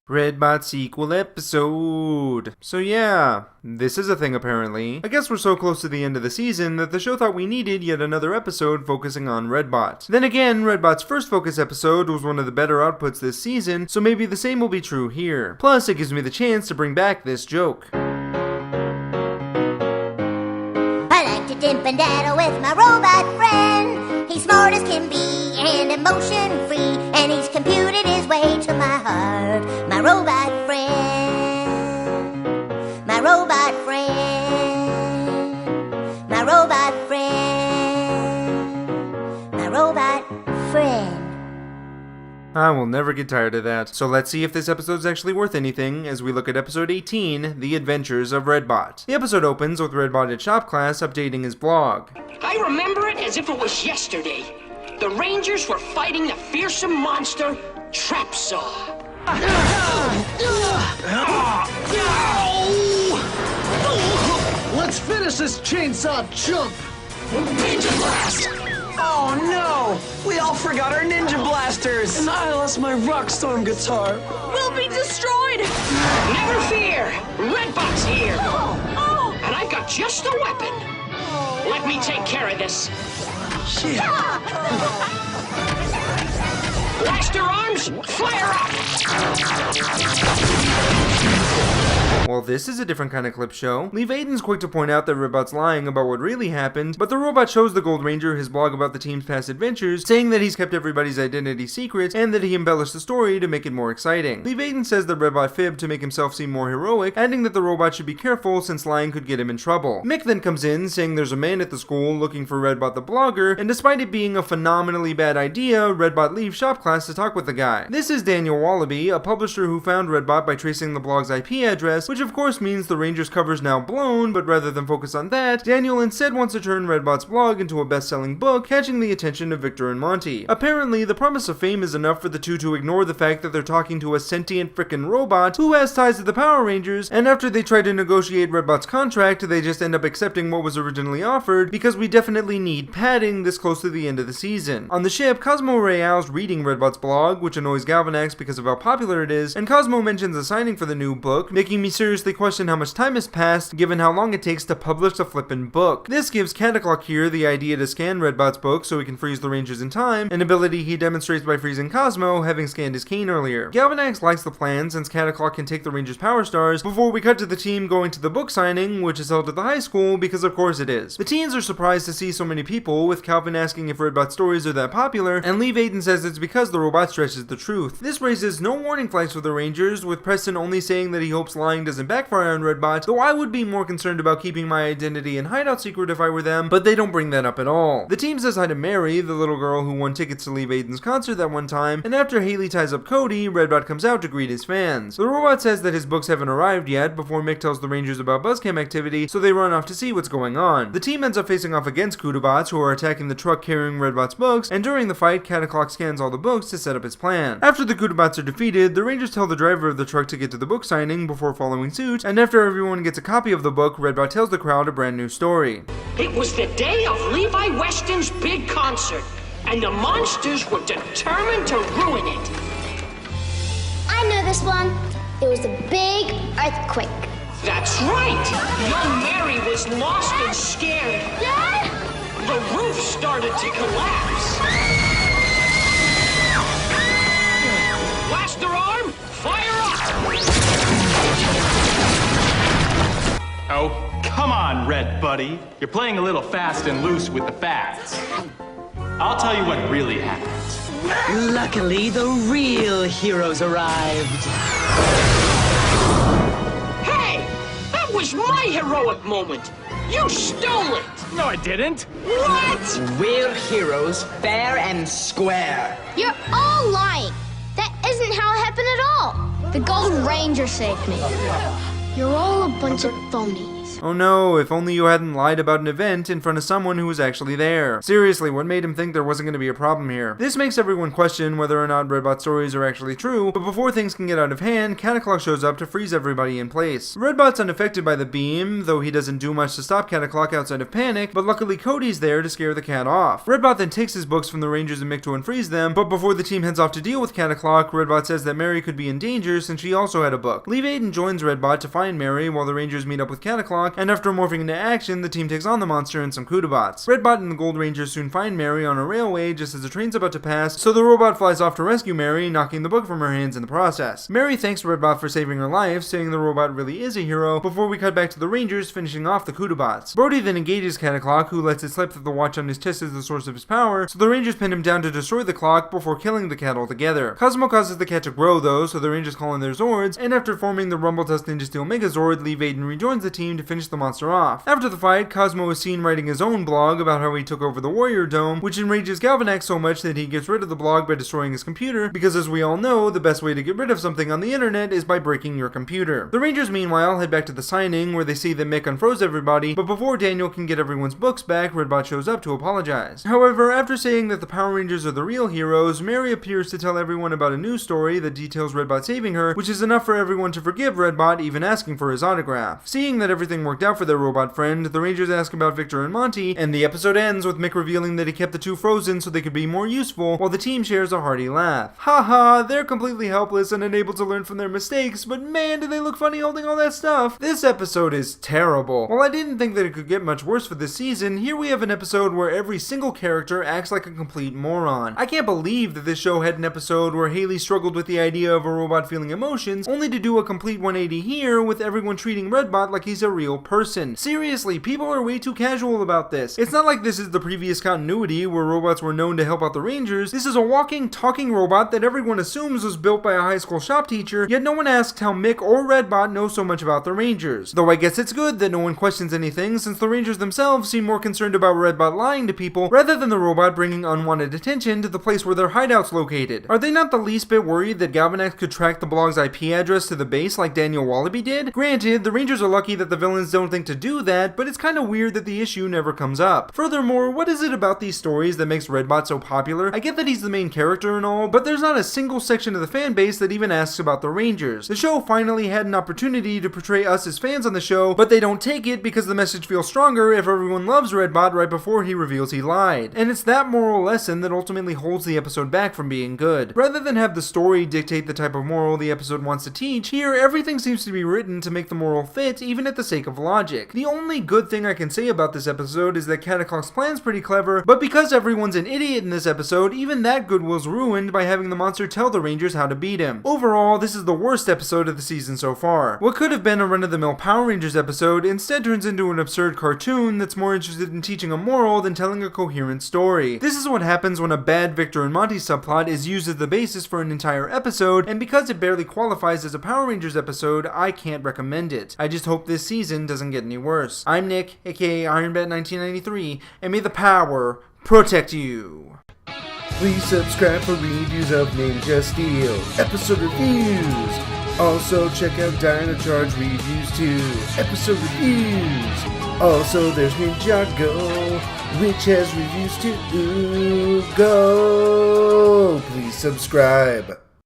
Redbot sequel episode. So yeah, this is a thing apparently. I guess we're so close to the end of the season that the show thought we needed yet another episode focusing on Redbot. Then again, Redbot's first focus episode was one of the better outputs this season, so maybe the same will be true here. Plus, it gives me the chance to bring back this joke. I like to dip and daddle with my robot friend. He's smart as can be and emotion free, and he's computed his way to my heart. My robot friend, my robot friend, my robot friend, my robot friend. I will never get tired of that. So let's see if this episode's actually worth anything as we look at episode 18, The Adventures of Redbot. The episode opens with Redbot at shop class updating his blog. I remember it as if it was yesterday. The Rangers were fighting the fearsome monster, Trapsaw. Let's finish this chainsaw chump! Ninja Blast! Oh no! We all forgot our ninja blasters! And I lost my Rockstorm guitar. We'll be destroyed! Never fear! Redbot's here! And I've got just the weapon. Let me take care of this. Shit. Blaster arms, fire up! Well, this is a different kind of clip show. Leave Aiden's quick to point out that Redbot's lying about what really happened, but the robot shows the Gold Ranger his blog about the team's past adventures, saying that he's kept everybody's identity secret and that he embellished the story to make it more exciting. Leave Aiden says that Redbot fibbed to make himself seem more heroic, adding that the robot should be careful since lying could get him in trouble. Mick then comes in, saying there's a man at the school looking for Redbot the blogger, and despite it being a phenomenally bad idea, Redbot leaves shop class to talk with the guy. This is Daniel Wallaby, a publisher who found Redbot by tracing the blog's IP address, which of course means the Rangers cover's now blown, but rather than focus on that, Daniel instead wants to turn Redbot's blog into a best-selling book, catching the attention of Victor and Monty. Apparently, the promise of fame is enough for the two to ignore the fact that they're talking to a sentient frickin' robot who has ties to the Power Rangers, and after they try to negotiate Redbot's contract, they just end up accepting what was originally offered, because we definitely need padding this close to the end of the season. On the ship, Cosmo Royale's reading Redbot's blog, which annoys Galvanax because of how popular it is, and Cosmo mentions a signing for the new book, making me seriously question how much time has passed given how long it takes to publish a flippin' book. This gives Cataclock here the idea to scan Redbot's book so he can freeze the Rangers in time, an ability he demonstrates by freezing Cosmo, having scanned his cane earlier. Galvanax likes the plan since Cataclock can take the Rangers' power stars before we cut to the team going to the book signing, which is held at the high school because of course it is. The teens are surprised to see so many people, with Calvin asking if Redbot's stories are that popular, and Leave Aiden says it's because the robot stretches the truth. This raises no warning flags for the Rangers, with Preston only saying that he hopes lying doesn't backfire on Redbot, though I would be more concerned about keeping my identity and hideout secret if I were them, but they don't bring that up at all. The team says hi to Mary, the little girl who won tickets to Leave Aiden's concert that one time, and after Haley ties up Cody, Redbot comes out to greet his fans. The robot says that his books haven't arrived yet before Mick tells the Rangers about Buzzcam activity, so they run off to see what's going on. The team ends up facing off against Kudobots, who are attacking the truck carrying Redbot's books, and during the fight, Cataclock scans all the books to set up his plan. After the Kudobots are defeated, the Rangers tell the driver of the truck to get to the book signing before following suit, and after everyone gets a copy of the book, Redbot tells the crowd a brand new story. It was the day of Levi Weston's big concert, and the monsters were determined to ruin it. I know this one. It was a big earthquake. That's right! Young Mary was lost and scared. Dad? The roof started to collapse. Blaster arm, fire up! Oh, come on, Red Buddy. You're playing a little fast and loose with the facts. I'll tell you what really happened. Luckily, the real heroes arrived. Hey! That was my heroic moment! You stole it! No, I didn't. What? We're heroes, fair and square. You're all lying. That isn't how it happened at all. The Golden Ranger saved me. You're all a bunch of phonies. this. Oh no, if only you hadn't lied about an event in front of someone who was actually there. Seriously, what made him think there wasn't going to be a problem here? This makes everyone question whether or not Redbot's stories are actually true, but before things can get out of hand, Cataclock shows up to freeze everybody in place. Redbot's unaffected by the beam, though he doesn't do much to stop Cataclock outside of panic, but luckily Cody's there to scare the cat off. Redbot then takes his books from the Rangers and Mick to unfreeze them, but before the team heads off to deal with Cataclock, Redbot says that Mary could be in danger since she also had a book. Leave Aiden joins Redbot to find Mary while the Rangers meet up with Cataclock, and after morphing into action, the team takes on the monster and some Kudabots. Redbot and the Gold Rangers soon find Mary on a railway just as the train's about to pass, so the robot flies off to rescue Mary, knocking the book from her hands in the process. Mary thanks Redbot for saving her life, saying the robot really is a hero, before we cut back to the Rangers finishing off the Kudabots. Brody then engages Cataclock, who lets it slip that the watch on his chest is the source of his power, so the Rangers pin him down to destroy the clock before killing the cat altogether. Cosmo causes the cat to grow though, so the Rangers call in their Zords, and after forming the Rumble Tusk Ninja Steel Megazord, Leave Aiden rejoins the team to finish the monster off. After the fight, Cosmo is seen writing his own blog about how he took over the Warrior Dome, which enrages Galvanax so much that he gets rid of the blog by destroying his computer, because as we all know, the best way to get rid of something on the internet is by breaking your computer. The Rangers meanwhile head back to the signing, where they see that Mick unfroze everybody, but before Daniel can get everyone's books back, Redbot shows up to apologize. However, after saying that the Power Rangers are the real heroes, Mary appears to tell everyone about a news story that details Redbot saving her, which is enough for everyone to forgive Redbot, even asking for his autograph. Seeing that everything worked out for their robot friend, the Rangers ask about Victor and Monty, and the episode ends with Mick revealing that he kept the two frozen so they could be more useful, while the team shares a hearty laugh. Haha, they're completely helpless and unable to learn from their mistakes, but man, do they look funny holding all that stuff. This episode is terrible. While I didn't think that it could get much worse for this season, here we have an episode where every single character acts like a complete moron. I can't believe that this show had an episode where Haley struggled with the idea of a robot feeling emotions, only to do a complete 180 here with everyone treating Redbot like he's a real person. Seriously, people are way too casual about this. It's not like this is the previous continuity where robots were known to help out the Rangers. This is a walking, talking robot that everyone assumes was built by a high school shop teacher, yet no one asks how Mick or Redbot know so much about the Rangers. Though I guess it's good that no one questions anything, since the Rangers themselves seem more concerned about Redbot lying to people rather than the robot bringing unwanted attention to the place where their hideout's located. Are they not the least bit worried that Galvanax could track the blog's IP address to the base like Daniel Wallaby did? Granted, the Rangers are lucky that the villains don't think to do that, but it's kinda weird that the issue never comes up. Furthermore, what is it about these stories that makes Redbot so popular? I get that he's the main character and all, but there's not a single section of the fan base that even asks about the Rangers. The show finally had an opportunity to portray us as fans on the show, but they don't take it because the message feels stronger if everyone loves Redbot right before he reveals he lied. And it's that moral lesson that ultimately holds the episode back from being good. Rather than have the story dictate the type of moral the episode wants to teach, here everything seems to be written to make the moral fit, even at the sake of logic. The only good thing I can say about this episode is that Cataclock's plan's pretty clever, but because everyone's an idiot in this episode, even that goodwill's ruined by having the monster tell the Rangers how to beat him. Overall, this is the worst episode of the season so far. What could have been a run-of-the-mill Power Rangers episode instead turns into an absurd cartoon that's more interested in teaching a moral than telling a coherent story. This is what happens when a bad Victor and Monty subplot is used as the basis for an entire episode, and because it barely qualifies as a Power Rangers episode, I can't recommend it. I just hope this season doesn't get any worse. I'm Nick, aka IronBat1993, and may the power protect you. Please subscribe for reviews of Ninja Steel, episode reviews. Also check out Dino Charge reviews too, episode reviews. Also there's Ninjago, which has reviews too. Go! Please subscribe.